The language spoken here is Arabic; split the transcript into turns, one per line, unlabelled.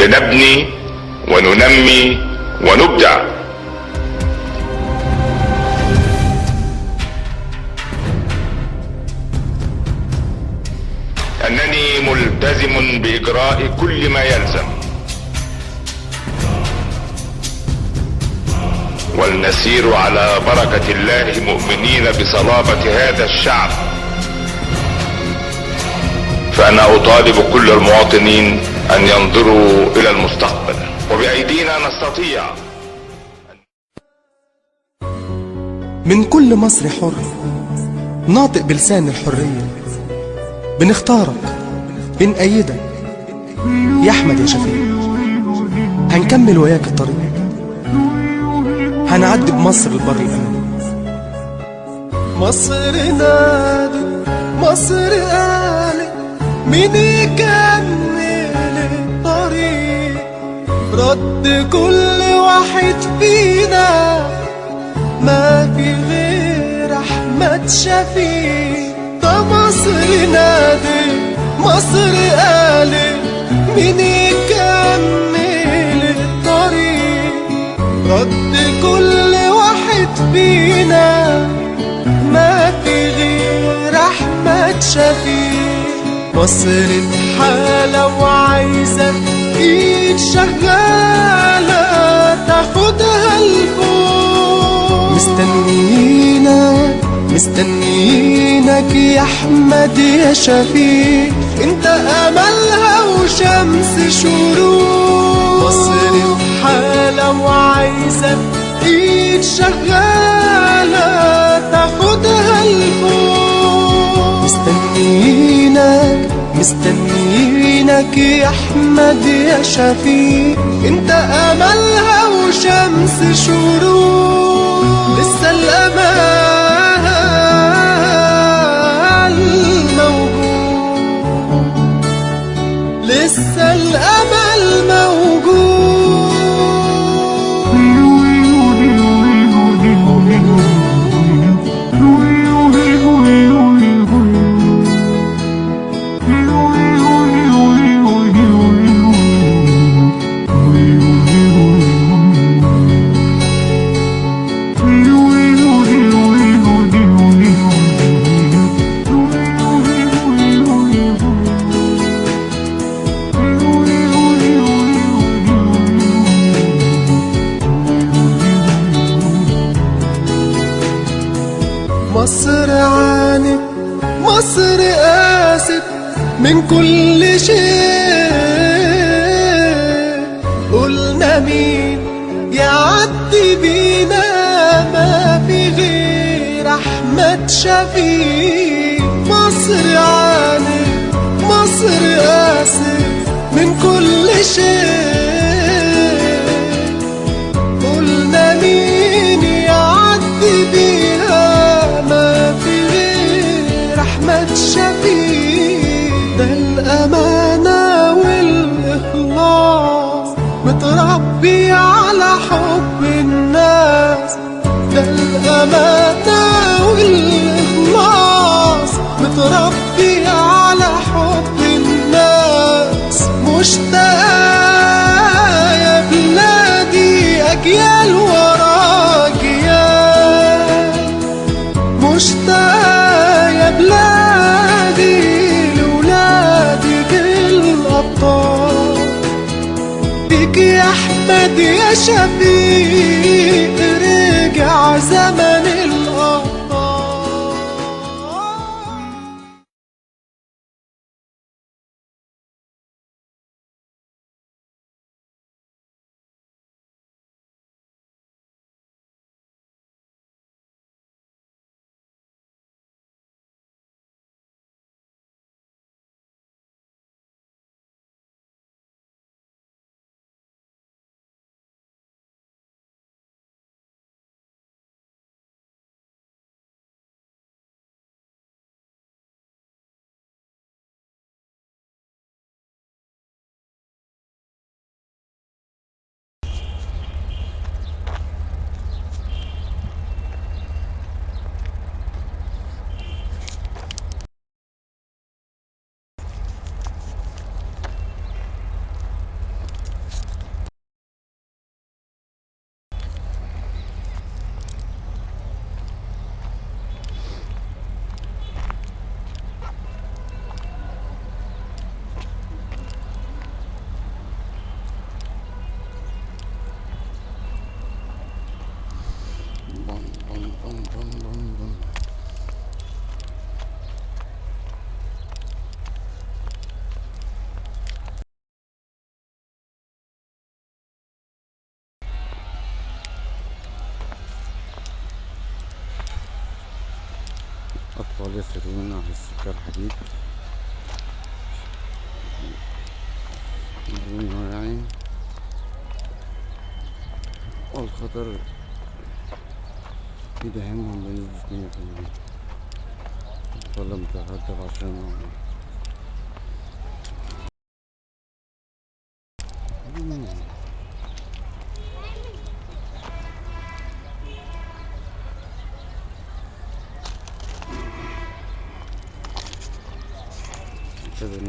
لنبني وننمي ونبدع. أنني ملتزم بإجراء كل ما يلزم، ولنسير على بركة الله مؤمنين بصلابة هذا الشعب. فأنا أطالب كل المواطنين أن ينظروا إلى المستقبل، وبأيدينا نستطيع.
من كل مصري حر ناطق بلسان الحرية، بنختارك بنأيدك يا أحمد يا شفيق. هنكمل وياك الطريق، هنعدي بمصر البر الأمان.
مصر نادت، مصر قالت، مين يكمل الطريق؟ رد كل واحد فينا، ما في غير أحمد شفيق. ده مصر نادت، مصر قالت، مين يكمل الطريق؟ رد كل واحد فينا، ما في غير أحمد شفيق. مصر بحالة وعايزة ايد شغالة تاخدها لفوق. مستنيينك يا أحمد يا شفيق، انت أملها وشمس شروق. مصر بحالة وعايزة ايد شغالة تاخدها لفوق. مستنيينك يا أحمد يا شفيق، انت أملها وشمس شروق. لسه الأمل موجود، لسه الأمل موجود. مصر عانت، مصر قاست من كل شيء. قلنا مين يعدي بينا؟ ما في غير أحمد شفيق. مصر عانت، مصر قاست من كل شيء. قلنا مين يعدي بينا؟ أحمد شفيق. ده الأمانة والإخلاص، متربي على حب الناس. ده الأمانة والإخلاص، متربي على حب الناس. مشتاق يا بلادي أجيال ورا أجيال، مشتاق يا بلادي لولادك الأبطال. بيك يا أحمد يا شفيق رجع زمن الأبطال.
الأطفال يسيرون على السكة الحديد بدون وعي، والخطر يداهمهم بنسبة 100%. الأطفال لم تتعدى ال10 عمر. ابتدى